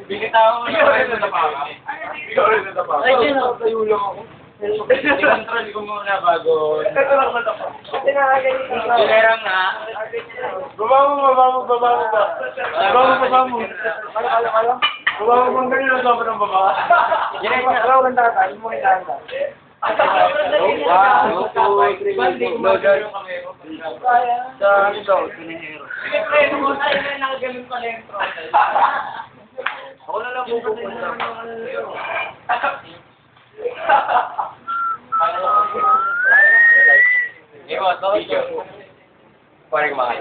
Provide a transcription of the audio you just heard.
Bigitaw ko na rin sa papa. Ikaw rin sa papa. Ay, tayo lang ako. I-control ko muna bago. Sinerang na. Baba mo ba? Baba mo. Baba mo bang ganyan ang sopa ng baba? Yan ay mga ganda ka, yung mga ganda. Wow, Sa ano daw, sinihero. Ako na lang pupunta. Video. Parang mga